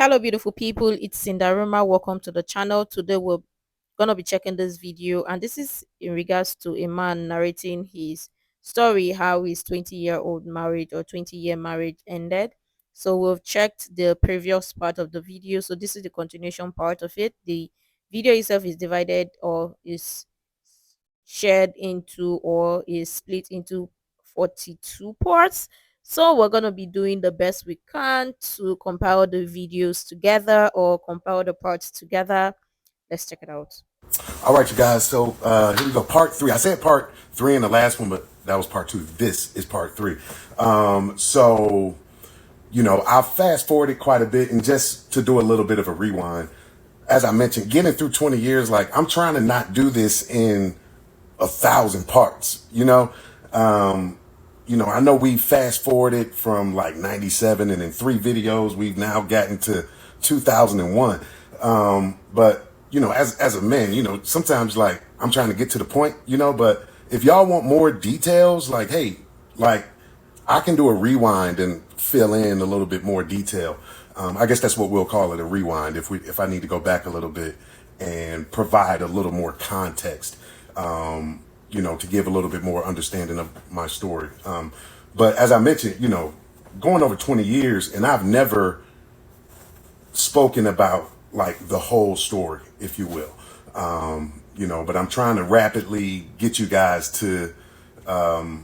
Hello beautiful people, it's Sinderfam. Welcome to the channel. Today we're gonna be checking this video, and this is in regards to a man narrating his story, how his 20-year-old marriage or 20-year marriage ended. So we've checked the previous part of the video, so this is the continuation part of it. The video itself is divided or is shared into or is split into 42 parts. So we're going to be doing the best we can to compile the videos together or compile the parts together. Let's check it out. All right, you guys. So here we go. Part 3. I said part 3 in the last one, but that was part 2. This is part 3. So, I've fast forwarded quite a bit, and just to do a little bit of a rewind, as I mentioned, getting through 20 years, like I'm trying to not do this in 1,000 parts, I know we fast forwarded from like 97, and in 3 videos, we've now gotten to 2001. But as a man, sometimes like I'm trying to get to the point, but if y'all want more details, like, hey, like I can do a rewind and fill in a little bit more detail. I guess that's what we'll call it, a rewind, if I need to go back a little bit and provide a little more context, to give a little bit more understanding of my story. But as I mentioned, going over 20 years, and I've never spoken about like the whole story, if you will. But I'm trying to rapidly get you guys to the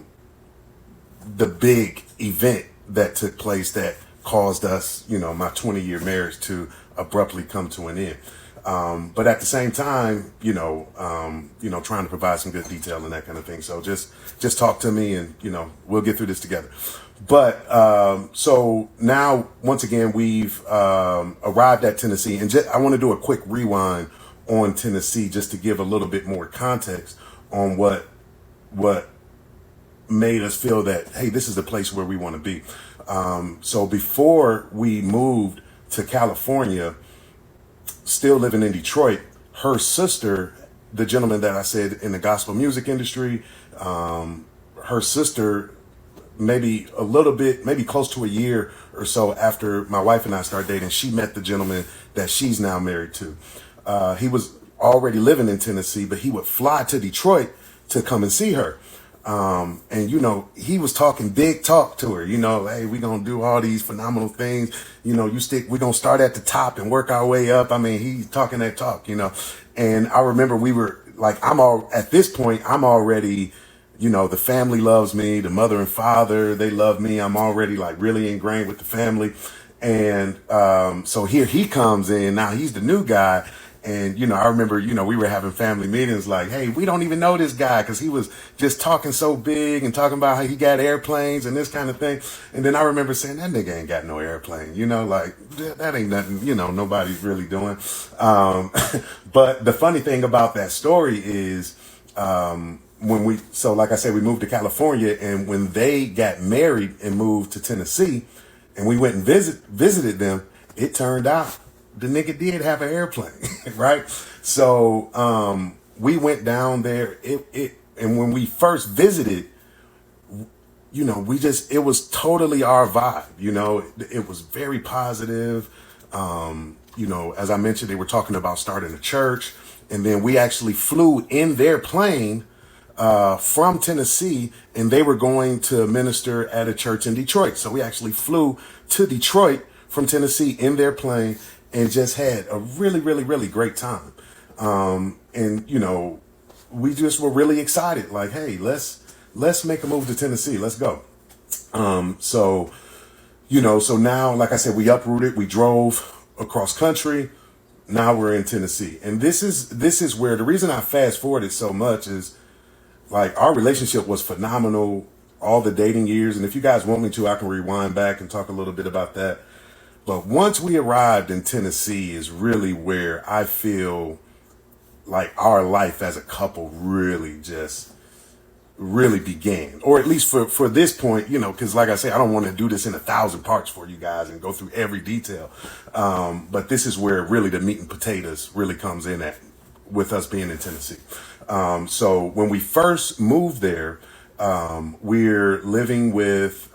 big event that took place that caused us, my 20-year marriage to abruptly come to an end. But at the same time, trying to provide some good detail and that kind of thing. So just talk to me, and, we'll get through this together. But so now, once again, we've arrived at Tennessee, and I want to do a quick rewind on Tennessee just to give a little bit more context on what made us feel that, hey, this is the place where we want to be. So before we moved to California, still living in Detroit, her sister, the gentleman that I said in the gospel music industry, her sister, maybe a little bit, maybe close to a year or so after my wife and I started dating, she met the gentleman that she's now married to. He was already living in Tennessee, but he would fly to Detroit to come and see her. And he was talking big talk to her, hey, we're going to do all these phenomenal things. We're going to start at the top and work our way up. I mean, he's talking that talk, and I remember we were like, at this point, I'm already, the family loves me, the mother and father, they love me. I'm already like really ingrained with the family. And, so here he comes in, now he's the new guy. And, I remember, we were having family meetings like, hey, we don't even know this guy, because he was just talking so big and talking about how he got airplanes and this kind of thing. And then I remember saying, that nigga ain't got no airplane, like that ain't nothing, nobody's really doing. But the funny thing about that story is, so like I said, we moved to California, and when they got married and moved to Tennessee and we went and visited them, it turned out the nigga did have an airplane, right? So we went down there. And when we first visited, it was totally our vibe. It was very positive. As I mentioned, they were talking about starting a church, and then we actually flew in their plane from Tennessee, and they were going to minister at a church in Detroit. So we actually flew to Detroit from Tennessee in their plane, and just had a really, really, really great time. And, we just were really excited. Like, hey, let's make a move to Tennessee. Let's go. So now, like I said, we uprooted, we drove across country. Now we're in Tennessee. And this is where the reason I fast forwarded so much is, like, our relationship was phenomenal all the dating years. And if you guys want me to, I can rewind back and talk a little bit about that. But once we arrived in Tennessee is really where I feel like our life as a couple really began. Or at least for this point, because like I say, I don't want to do this in 1,000 parts for you guys and go through every detail. But this is where really the meat and potatoes really comes in at, with us being in Tennessee. So when we first moved there, we're living with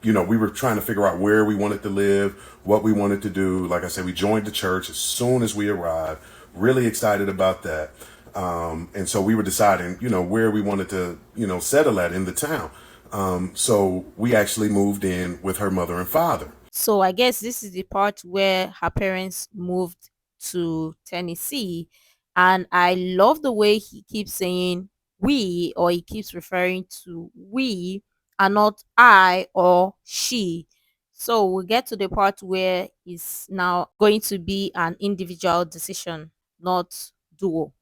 we were trying to figure out where we wanted to live, what we wanted to do. Like I said, we joined the church as soon as we arrived. Really excited about that. And so we were deciding, where we wanted to, settle at in the town. So we actually moved in with her mother and father. So I guess this is the part where her parents moved to Tennessee. And I love the way he keeps saying we, or he keeps referring to we and not I or she. So we get to the part where it's now going to be an individual decision, not duo.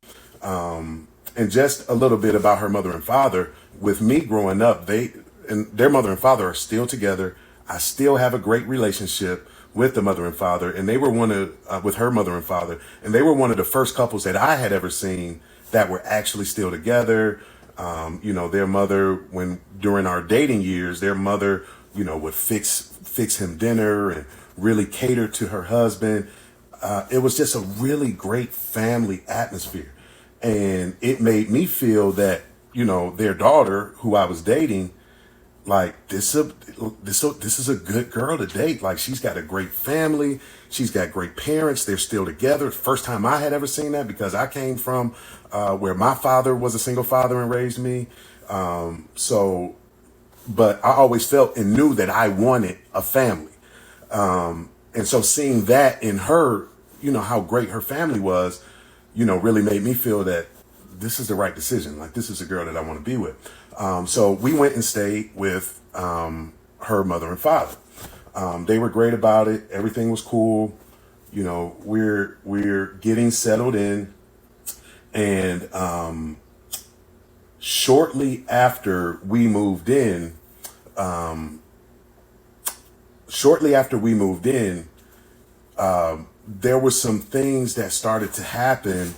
And just a little bit about her mother and father. With me growing up, their mother and father are still together. I still have a great relationship with the mother and father, and they were with her mother and father, and they were one of the first couples that I had ever seen that were actually still together. Their mother, when during our dating years, their mother, would fix him dinner and really cater to her husband. It was just a really great family atmosphere. And it made me feel that, their daughter, who I was dating, like this is a good girl to date. Like, she's got a great family. She's got great parents. They're still together. First time I had ever seen that, because I came from where my father was a single father and raised me. But I always felt and knew that I wanted a family. And so seeing that in her, how great her family was, really made me feel that this is the right decision. Like, this is a girl that I want to be with. So we went and stayed with her mother and father. They were great about it. Everything was cool. We're getting settled in, and shortly after we moved in, there were some things that started to happen.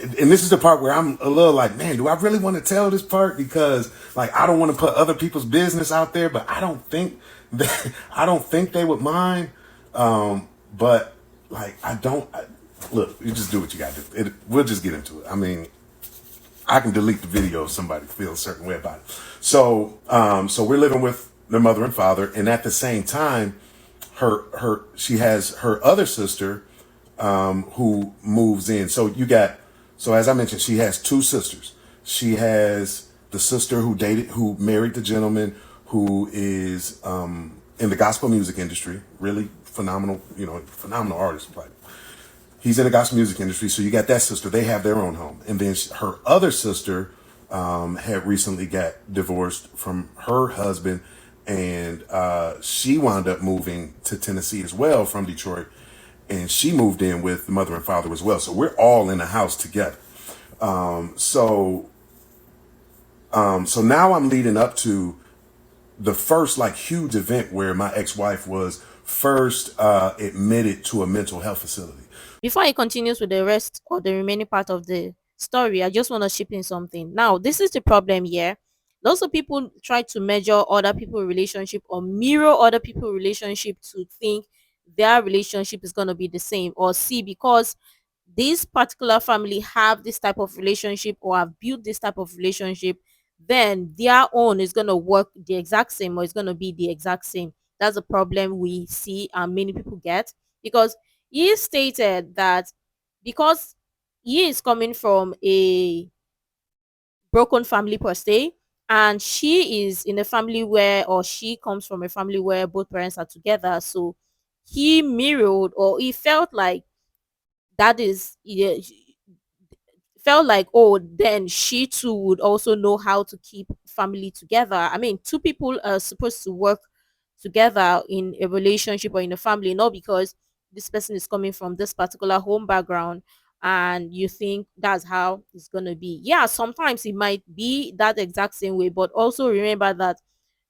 And this is the part where I'm a little like, man, do I really want to tell this part? Because, like, I don't want to put other people's business out there, but I don't think they would mind. But like, look, you just do what you got to do. We'll just get into it. I mean, I can delete the video if somebody feels a certain way about it. So we're living with their mother and father, and at the same time, she has her other sister, who moves in. So as I mentioned, she has two sisters. She has the sister who married the gentleman who is in the gospel music industry, really phenomenal artist. Like, he's in the gospel music industry. So you got that sister. They have their own home. And then her other sister had recently got divorced from her husband, and she wound up moving to Tennessee as well from Detroit. And she moved in with the mother and father as well. So we're all in the house together. So now I'm leading up to the first, like, huge event where my ex-wife was first admitted to a mental health facility. Before he continues with the rest or the remaining part of the story, I just want to chip in something. Now, this is the problem here. Lots of people try to measure other people's relationship or mirror other people's relationship to think their relationship is going to be the same, or see, because this particular family have this type of relationship or have built this type of relationship, then their own is going to work the exact same, or it's going to be the exact same. That's a problem we see and many people get, because he stated that because he is coming from a broken family per se, and she is in a family where, or she comes from a family where both parents are together, so he mirrored, or he felt like that is, yeah, felt like, oh, then she too would also know how to keep family together. I mean, two people are supposed to work together in a relationship or in a family, not because this person is coming from this particular home background and you think that's how it's going to be. Yeah, sometimes it might be that exact same way, but also remember that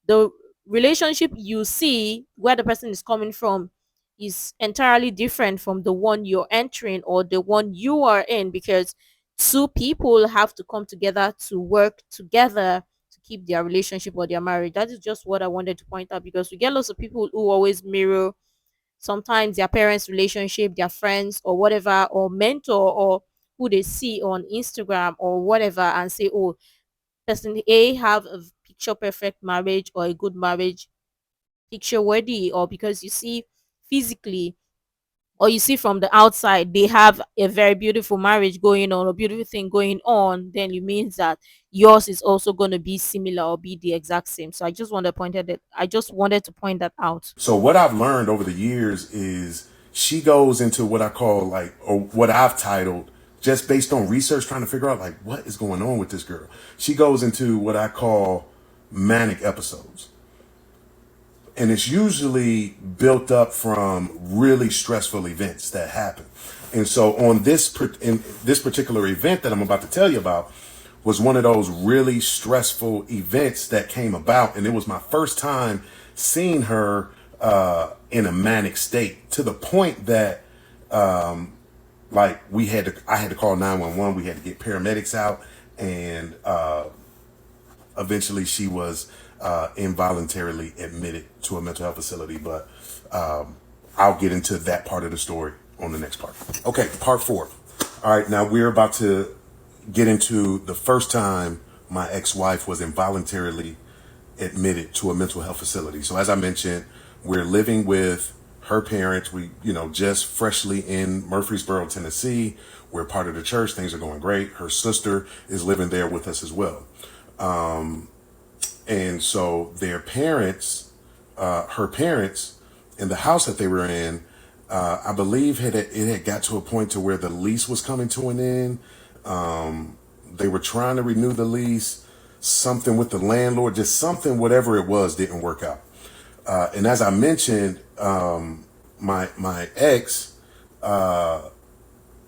the relationship you see where the person is coming from is entirely different from the one you're entering or the one you are in, because two people have to come together to work together to keep their relationship or their marriage. That is just what I wanted to point out, because we get lots of people who always mirror sometimes their parents' relationship, their friends or whatever, or mentor, or who they see on Instagram or whatever, and say, oh, person A have a picture perfect marriage or a good marriage, picture worthy, or because you see physically, or you see from the outside they have a very beautiful marriage going on, a beautiful thing going on, then it means that yours is also going to be similar or be the exact same. So I just wanted to point that out. So what I've learned over the years is she goes into what I call like, or what I've titled, just based on research, trying to figure out like what is going on with this girl. She goes into what I call manic episodes. And it's usually built up from really stressful events that happen. And so on in this particular event that I'm about to tell you about was one of those really stressful events that came about. And it was my first time seeing her in a manic state, to the point that like I had to call 911. We had to get paramedics out, and eventually she was involuntarily admitted to a mental health facility. But I'll get into that part of the story on the next part. Okay, part 4. All right, now we're about to get into the first time my ex-wife was involuntarily admitted to a mental health facility. So as I mentioned, we're living with her parents. We, just freshly in Murfreesboro, Tennessee. We're part of the church. Things are going great. Her sister is living there with us as well. And so their parents, her parents, in the house that they were in, I believe it had got to a point to where the lease was coming to an end. They were trying to renew the lease. Something with the landlord, just something, whatever it was, didn't work out. And as I mentioned, my ex,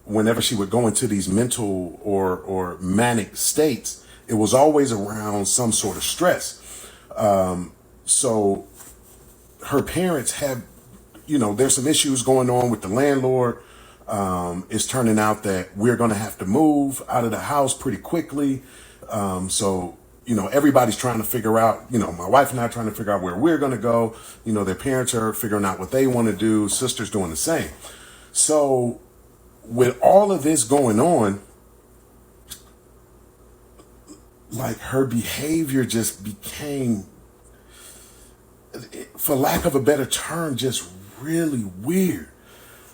whenever she would go into these mental or manic states, it was always around some sort of stress. So her parents have, there's some issues going on with the landlord. It's turning out that we're going to have to move out of the house pretty quickly. So, everybody's trying to figure out, my wife and I are trying to figure out where we're going to go. Their parents are figuring out what they want to do. Sister's doing the same. So with all of this going on, like, her behavior just became, for lack of a better term, just really weird.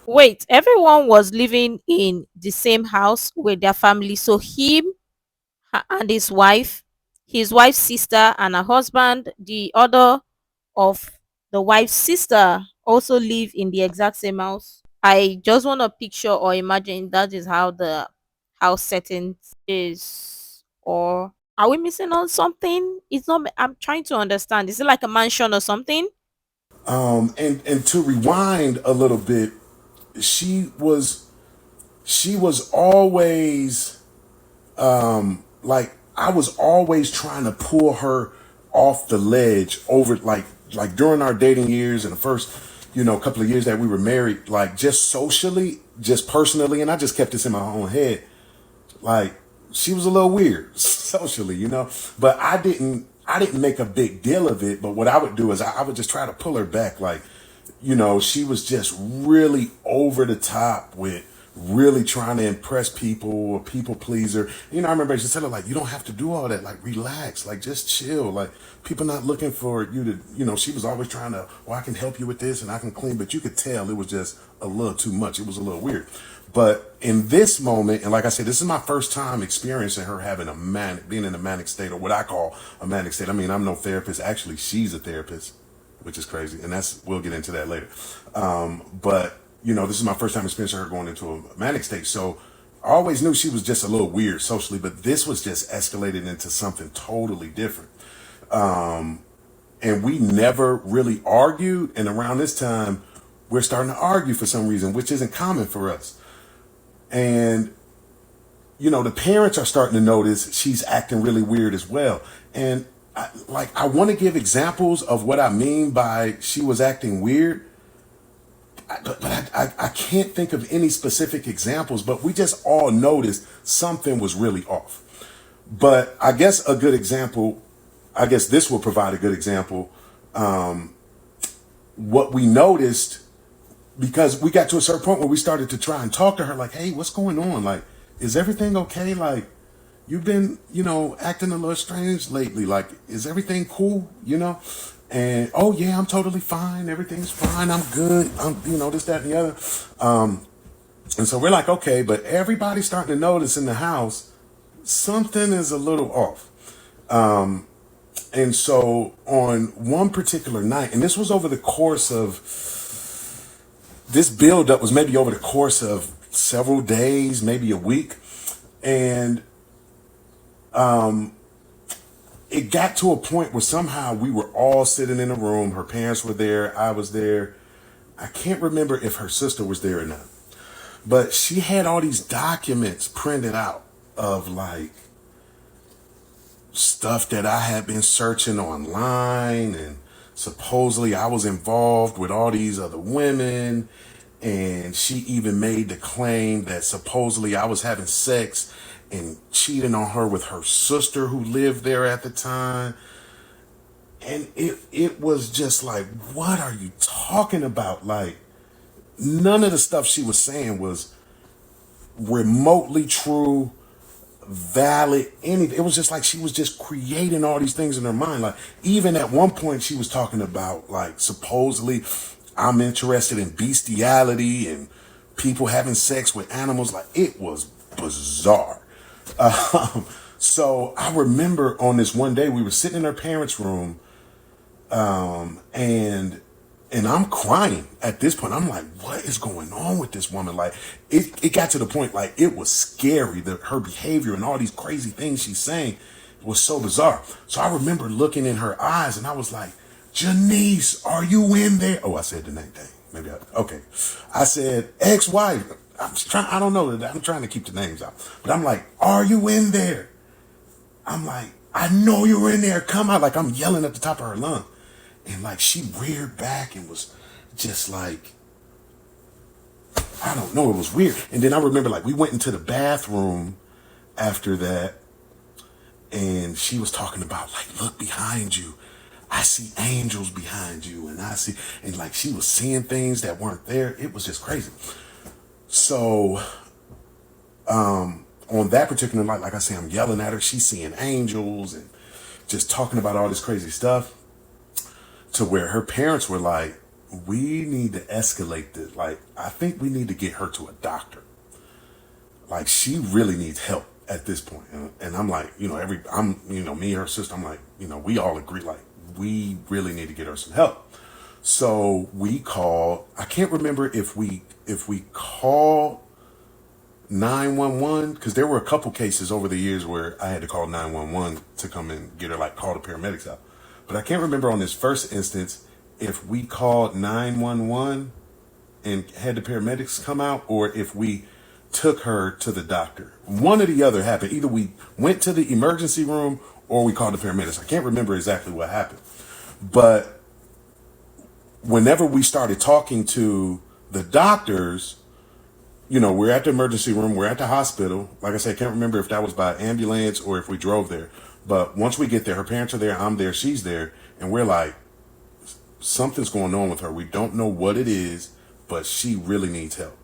Wait, everyone was living in the same house with their family. So and his wife's sister, and her husband, the other of the wife's sister, also live in the exact same house. I just want to picture or imagine that is how the house setting is. Or are we missing on something? It's not. I'm trying to understand. Is it like a mansion or something? And to rewind a little bit, she was always like, I was always trying to pull her off the ledge over, like during our dating years and the first couple of years that we were married, like, just socially, just personally, and I just kept this in my own head, like, she was a little weird socially, but I didn't make a big deal of it. But what I would do is I would just try to pull her back. Like, she was just really over the top with really trying to impress people or people pleaser. I remember I just tell her, like, you don't have to do all that. Like, relax, like, just chill. Like, people not looking for you to, she was always trying to, well, I can help you with this and I can clean, but you could tell it was just a little too much. It was a little weird. But in this moment, and like I said, this is my first time experiencing her having being in a manic state, or what I call a manic state. I mean, I'm no therapist. Actually, she's a therapist, which is crazy. And we'll get into that later. But this is my first time experiencing her going into a manic state. So I always knew she was just a little weird socially, but this was just escalated into something totally different. And we never really argued. And around this time, we're starting to argue for some reason, which isn't common for us. And, the parents are starting to notice she's acting really weird as well. And I want to give examples of what I mean by she was acting weird. But I can't think of any specific examples, but we just all noticed something was really off. But I guess this will provide a good example. What we noticed, because we got to a certain point where we started to try and talk to her, like, hey, what's going on? Like, is everything okay? Like, you've been, acting a little strange lately. Like, is everything cool? And oh yeah, I'm totally fine. Everything's fine. I'm good. I'm, this, that, and the other. And so we're like, okay, but everybody's starting to notice in the house something is a little off. And so on one particular night, and this was over the course of this buildup was maybe over the course of several days, maybe a week, and it got to a point where somehow we were all sitting in a room. Her parents were there. I was there. I can't remember if her sister was there or not. But she had all these documents printed out of like stuff that I had been searching online, and supposedly I was involved with all these other women, and she even made the claim that supposedly I was having sex and cheating on her with her sister who lived there at the time. And it was just like, what are you talking about? Like, none of the stuff she was saying was remotely true, valid, anything. It was just like she was just creating all these things in her mind. Like, even at one point she was talking about, like, supposedly I'm interested in bestiality and people having sex with animals. Like, it was bizarre. So I remember on this one day we were sitting in her parents' room, and I'm crying at this point. I'm like, what is going on with this woman? Like, it got to the point, like, it was scary. Her behavior and all these crazy things she's saying was so bizarre. So I remember looking in her eyes and I was like, Janice, are you in there? Oh, I said the name thing. Okay. I said, ex-wife. I don't know. I'm trying to keep the names out. But I'm like, are you in there? I'm like, I know you're in there. Come out. Like, I'm yelling at the top of her lungs. And like, she reared back and was just like, I don't know, it was weird. And then I remember, like, we went into the bathroom after that, and she was talking about, like, look behind you. I see angels behind you, and like, she was seeing things that weren't there. It was just crazy. So, on that particular night, like I say, I'm yelling at her. She's seeing angels and just talking about all this crazy stuff, to where her parents were like, we need to escalate this. Like, I think we need to get her to a doctor. Like, she really needs help at this point. And I'm like, me and her sister, I'm like, we all agree, like, we really need to get her some help. So we called, I can't remember if we called 911, because there were a couple cases over the years where I had to call 911 to come and get her, like, call the paramedics out. But I can't remember on this first instance if we called 911 and had the paramedics come out, or if we took her to the doctor. One or the other happened. Either we went to the emergency room or we called the paramedics. I can't remember exactly what happened. But whenever we started talking to the doctors, we're at the emergency room, we're at the hospital. Like I said, I can't remember if that was by ambulance or if we drove there. But once we get there, her parents are there, I'm there, she's there, and we're like, something's going on with her. We don't know what it is, but she really needs help.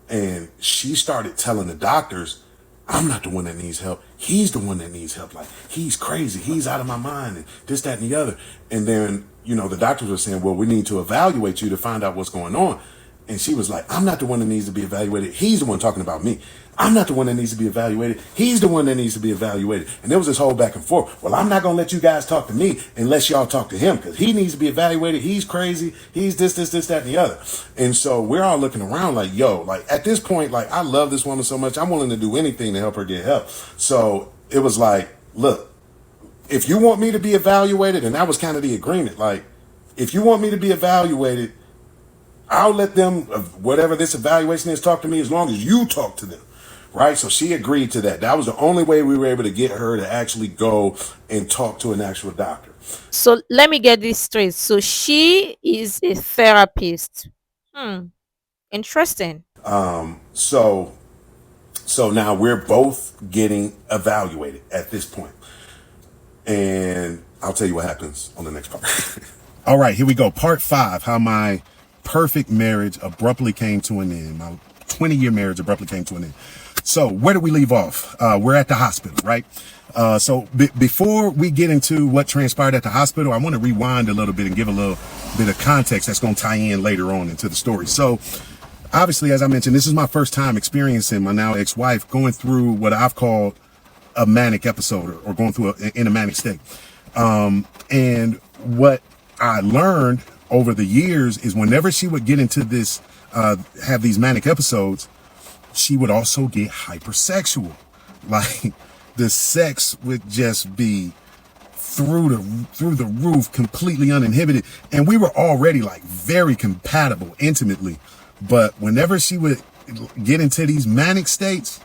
And she started telling the doctors, I'm not the one that needs help. He's the one that needs help. Like, he's crazy. He's out of my mind, and this, that, and the other. And then, the doctors were saying, well, we need to evaluate you to find out what's going on. And she was like, I'm not the one that needs to be evaluated. He's the one talking about me. I'm not the one that needs to be evaluated. He's the one that needs to be evaluated. And there was this whole back and forth. Well, I'm not going to let you guys talk to me unless y'all talk to him, because he needs to be evaluated. He's crazy. He's this, that, and the other. And so we're all looking around like, yo, like, at this point, like, I love this woman so much. I'm willing to do anything to help her get help. So it was like, look, if you want me to be evaluated, and that was kind of the agreement, like, if you want me to be evaluated, I'll let them, whatever this evaluation is, talk to me as long as you talk to them. Right? So she agreed to that. That was the only way we were able to get her to actually go and talk to an actual doctor. So let me get this straight. So she is a therapist. Interesting. So now we're both getting evaluated at this point. And I'll tell you what happens on the next part. All right, here we go. Part 5, how my perfect marriage abruptly came to an end. My 20-year marriage abruptly came to an end. So where do we leave off? We're at the hospital, right? So before we get into what transpired at the hospital, I want to rewind a little bit and give a little bit of context that's going to tie in later on into the story. So obviously, as I mentioned, this is my first time experiencing my now ex-wife going through what I've called a manic episode, or going through in a manic state. And what I learned over the years is whenever she would get into this, have these manic episodes, she would also get hypersexual. Like the sex would just be through the roof, completely uninhibited. And we were already like very compatible intimately. But whenever she would get into these manic states,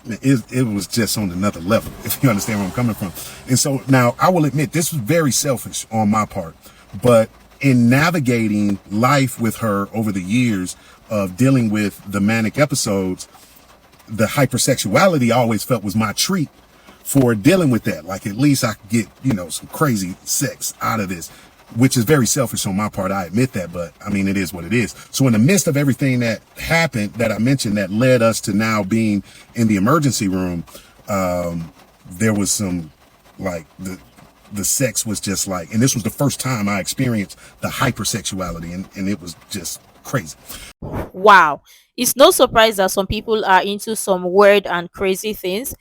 it was just on another level, if you understand where I'm coming from. And so now I will admit this was very selfish on my part, but in navigating life with her over the years of dealing with the manic episodes, the hypersexuality I always felt was my treat for dealing with that. Like at least I could get, some crazy sex out of this, which is very selfish on my part. I admit that, but I mean, it is what it is. So in the midst of everything that happened that I mentioned that led us to now being in the emergency room, there was some like the sex was just like, and this was the first time I experienced the hypersexuality, and it was just crazy. Wow. It's no surprise that some people are into some weird and crazy things.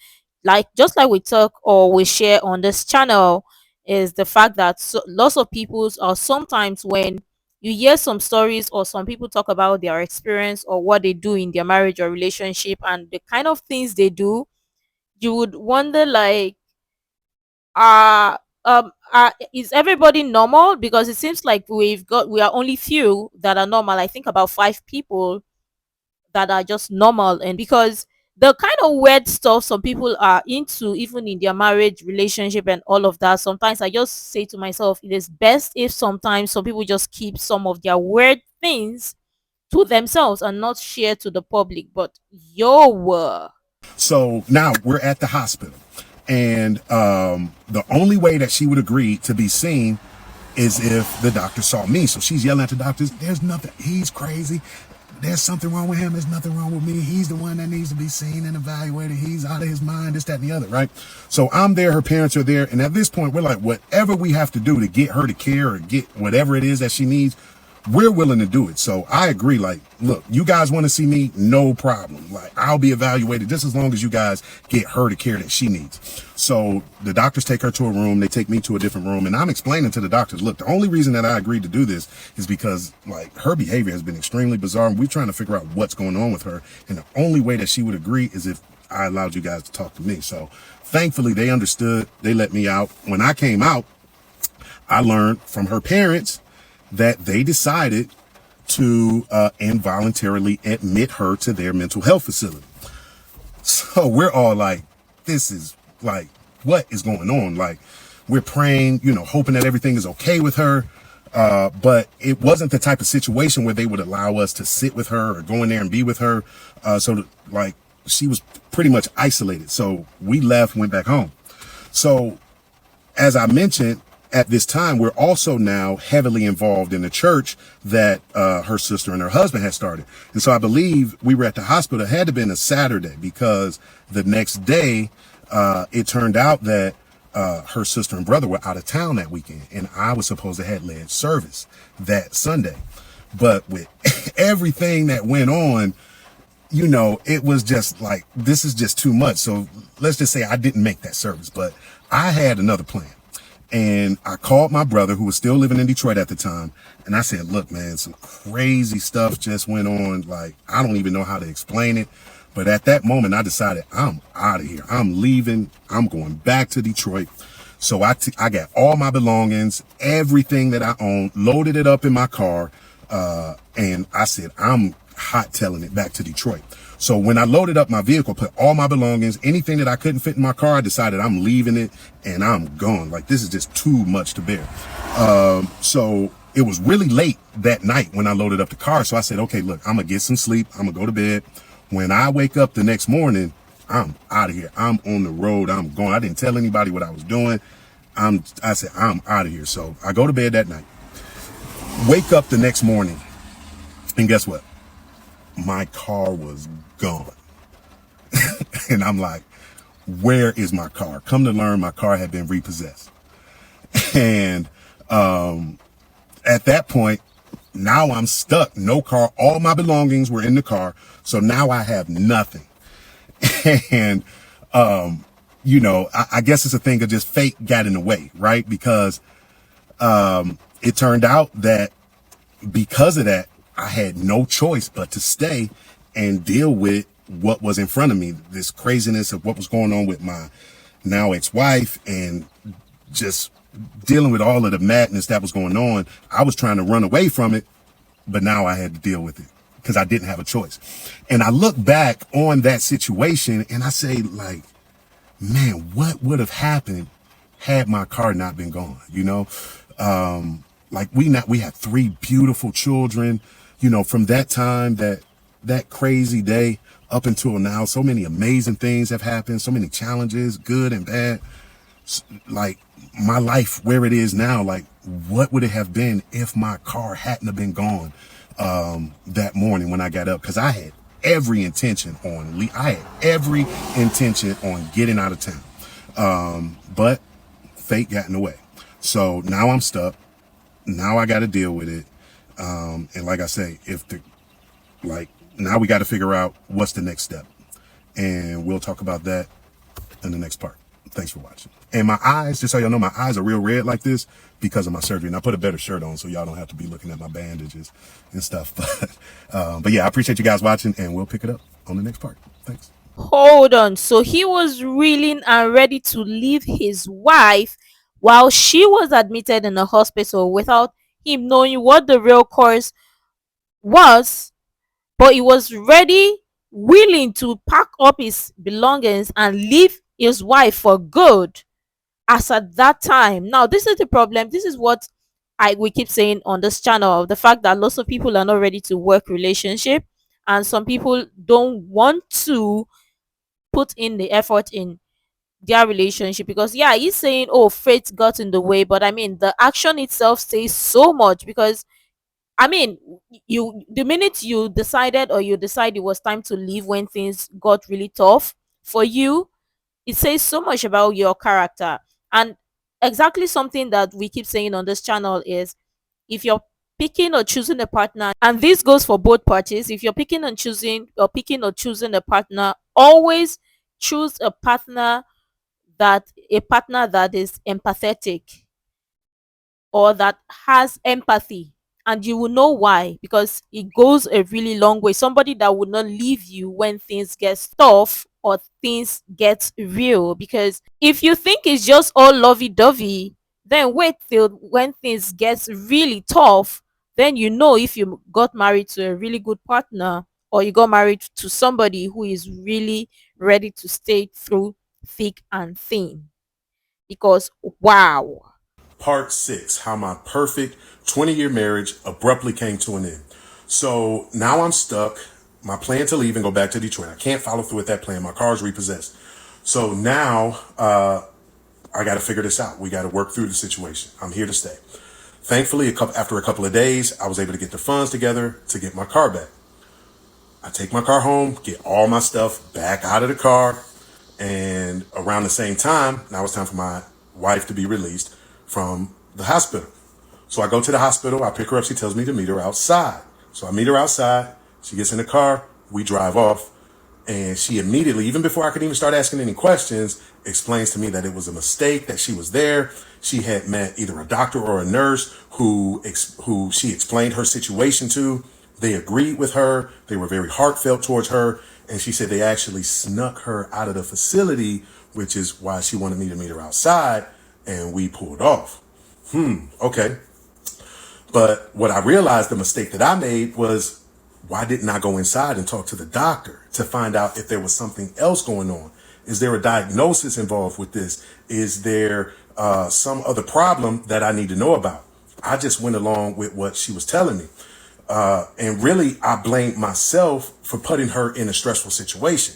Like just like we talk or we share on this channel, is the fact that lots of people, or sometimes when you hear some stories or some people talk about their experience or what they do in their marriage or relationship and the kind of things they do, you would wonder like, uh is everybody normal? Because it seems like we are only few that are normal. I think about 5 people that are just normal. And because the kind of weird stuff some people are into, even in their marriage relationship and all of that, sometimes I just say to myself, it is best if sometimes some people just keep some of their weird things to themselves and not share to the public. But So now we're at the hospital, and the only way that she would agree to be seen is if the doctor saw me. So she's yelling at the doctors, there's nothing, he's crazy, there's something wrong with him, there's nothing wrong with me, he's the one that needs to be seen and evaluated, he's out of his mind, this, that, and the other, right? So I'm there, her parents are there, and at this point we're like, whatever we have to do to get her to care or get whatever it is that she needs, we're willing to do it. So I agree, like, look, you guys want to see me, no problem. Like, I'll be evaluated just as long as you guys get her the care that she needs. So the doctors take her to a room, they take me to a different room, and I'm explaining to the doctors, look, the only reason that I agreed to do this is because, like, her behavior has been extremely bizarre, and we're trying to figure out what's going on with her, and the only way that she would agree is if I allowed you guys to talk to me. So thankfully they understood, they let me out. When I came out, I learned from her parents that they decided to involuntarily admit her to their mental health facility. So we're all like, this is like, what is going on? Like, we're praying, hoping that everything is okay with her. But it wasn't the type of situation where they would allow us to sit with her or go in there and be with her. Like, she was pretty much isolated. So we left, went back home. So as I mentioned, at this time, we're also now heavily involved in the church that her sister and her husband had started. And so I believe we were at the hospital. It had to have been a Saturday, because the next day, it turned out that her sister and brother were out of town that weekend. And I was supposed to have led service that Sunday. But with everything that went on, it was just like, this is just too much. So let's just say I didn't make that service, but I had another plan. And I called my brother, who was still living in Detroit at the time. And I said, look, man, some crazy stuff just went on. Like, I don't even know how to explain it. But at that moment, I decided I'm out of here. I'm leaving. I'm going back to Detroit. So I got all my belongings, everything that I owned, loaded it up in my car. And I said, I'm hot-tailing it back to Detroit. So when I loaded up my vehicle, put all my belongings, anything that I couldn't fit in my car, I decided I'm leaving it and I'm gone. Like, this is just too much to bear. So it was really late that night when I loaded up the car. So I said, okay, look, I'm going to get some sleep. I'm going to go to bed. When I wake up the next morning, I'm out of here. I'm on the road. I'm going. I didn't tell anybody what I was doing. I said, I'm out of here. So I go to bed that night, wake up the next morning, and guess what? My car was gone. And I'm like, where is my car? Come to learn, my car had been repossessed. And at that point, now I'm stuck. No car. All my belongings were in the car. So now I have nothing. And, I guess it's a thing of just fate got in the way, right? Because it turned out that because of that, I had no choice but to stay and deal with what was in front of me, this craziness of what was going on with my now ex-wife, and just dealing with all of the madness that was going on. I was trying to run away from it, but now I had to deal with it because I didn't have a choice. And I look back on that situation and I say, like, man, what would have happened had my car not been gone? Like we had 3 beautiful children, from that time, that crazy day up until now. So many amazing things have happened, so many challenges, good and bad. Like my life where it is now, like what would it have been if my car hadn't have been gone that morning when I got up? Because I had every intention on getting out of town, but fate got in the way. So now I'm stuck. Now I got to deal with it. And like I say, now we got to figure out what's the next step, and we'll talk about that in the next part. Thanks for watching. And my eyes, just so y'all know, my eyes are real red like this because of my surgery. And I put a better shirt on so y'all don't have to be looking at my bandages and stuff. But yeah, I appreciate you guys watching, and we'll pick it up on the next part. Thanks. Hold on. So he was willing and ready to leave his wife while she was admitted in a hospital without him knowing what the real cause was, but he was ready, willing to pack up his belongings and leave his wife for good as at that time. Now, this is the problem. This is what we keep saying on this channel, the fact that lots of people are not ready to work relationship, and some people don't want to put in the effort in their relationship because yeah, he's saying, oh, fate got in the way, but I mean the action itself says so much. Because I mean, the minute you decided, or you decide it was time to leave when things got really tough for you, it says so much about your character. And exactly something that we keep saying on this channel is, if you're picking or choosing a partner, and this goes for both parties, if you're picking or choosing a partner, always choose a partner that is empathetic, or that has empathy. And you will know why, because it goes a really long way. Somebody that would not leave you when things get tough or things get real. Because if you think it's just all lovey-dovey, then wait till when things gets really tough. Then you know if you got married to a really good partner, or you got married to somebody who is really ready to stay through thick and thin. Because wow. Part 6, how my perfect 20-year marriage abruptly came to an end. So now I'm stuck. My plan to leave and go back to Detroit, I can't follow through with that plan. My car's repossessed. So now I got to figure this out. We got to work through the situation. I'm here to stay. Thankfully, after a couple of days, I was able to get the funds together to get my car back. I take my car home, get all my stuff back out of the car, and around the same time, now it's time for my wife to be released from the hospital. So I go to the hospital, I pick her up, she tells me to meet her outside. So I meet her outside, she gets in the car, we drive off, and she immediately, even before I could even start asking any questions, explains to me that it was a mistake, that she was there. She had met either a doctor or a nurse who she explained her situation to. They agreed with her. They were very heartfelt towards her. And she said they actually snuck her out of the facility, which is why she wanted me to meet her outside, and we pulled off. Okay. But what I realized, the mistake that I made was, why didn't I go inside and talk to the doctor to find out if there was something else going on? Is there a diagnosis involved with this? Is there some other problem that I need to know about? I just went along with what she was telling me. And really, I blamed myself for putting her in a stressful situation,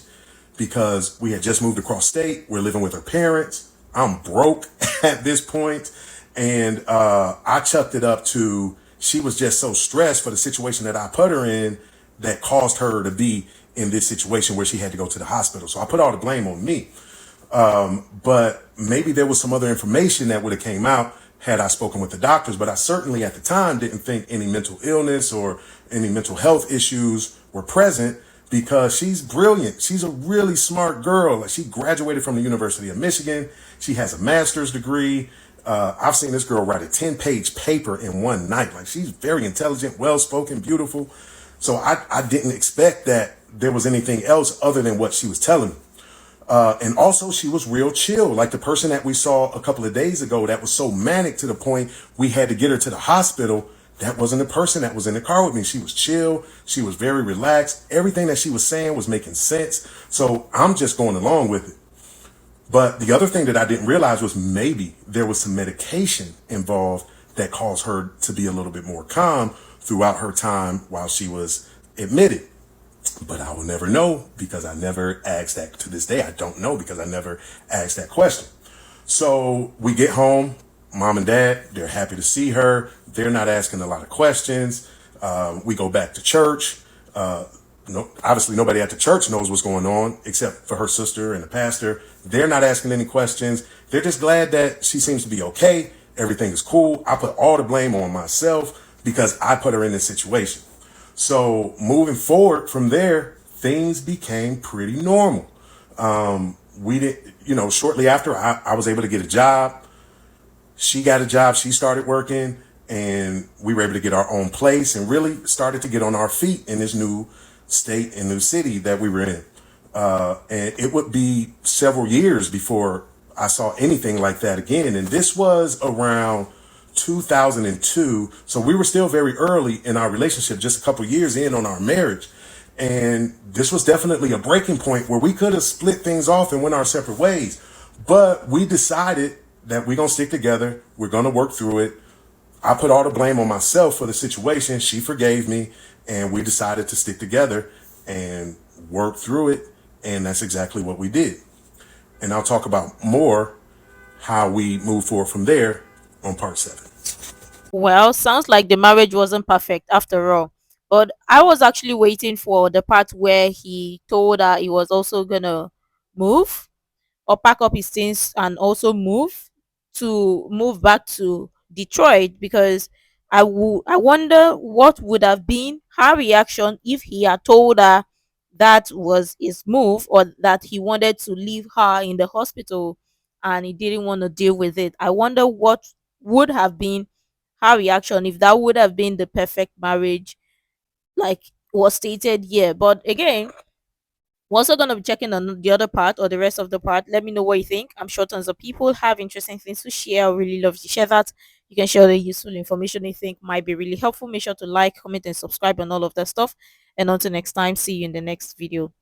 because we had just moved across state. We're living with her parents. I'm broke at this point. And I chucked it up to, she was just so stressed for the situation that I put her in that caused her to be in this situation where she had to go to the hospital. So I put all the blame on me. But maybe there was some other information that would have came out had I spoken with the doctors. But I certainly at the time didn't think any mental illness or any mental health issues were present, because she's brilliant. She's a really smart girl. Like, she graduated from the University of Michigan. She has a master's degree. I've seen this girl write a 10-page paper in one night. Like, she's very intelligent, well-spoken, beautiful. So I didn't expect that there was anything else other than what she was telling me. And also, she was real chill. Like the person that we saw a couple of days ago that was so manic to the point we had to get her to the hospital, that wasn't the person that was in the car with me. She was chill. She was very relaxed. Everything that she was saying was making sense. So I'm just going along with it. But the other thing that I didn't realize was maybe there was some medication involved that caused her to be a little bit more calm throughout her time while she was admitted. But I will never know, because I never asked that. To this day, I don't know, because I never asked that question. So we get home, mom and dad, they're happy to see her. They're not asking a lot of questions. We go back to church. No, obviously nobody at the church knows what's going on except for her sister and the pastor. They're not asking any questions. They're just glad that she seems to be okay. Everything is cool. I put all the blame on myself because I put her in this situation. So moving forward from there, things became pretty normal. We didn't, shortly after I was able to get a job. She got a job. She started working, and we were able to get our own place and really started to get on our feet in this new state and new city that we were in. And it would be several years before I saw anything like that again. And this was around 2002. So we were still very early in our relationship, just a couple years in on our marriage. And this was definitely a breaking point where we could have split things off and went our separate ways. But we decided that we're going to stick together. We're going to work through it. I put all the blame on myself for the situation. She forgave me, and we decided to stick together and work through it. And that's exactly what we did. And I'll talk about more how we move forward from there on part 7. Well, sounds like the marriage wasn't perfect after all. But I was actually waiting for the part where he told her he was also gonna move or pack up his things and also move back to Detroit, because I wonder what would have been her reaction if he had told her that was his move, or that he wanted to leave her in the hospital and he didn't want to deal with it. I wonder what would have been her reaction if that would have been the perfect marriage like was stated here. But again, we're also going to be checking on the other part or the rest of the part. Let me know what you think. I'm sure tons of people have interesting things to share. I would really love to share that. You can share the useful information you think might be really helpful. Make sure to like, comment, and subscribe and all of that stuff. And until next time, see you in the next video.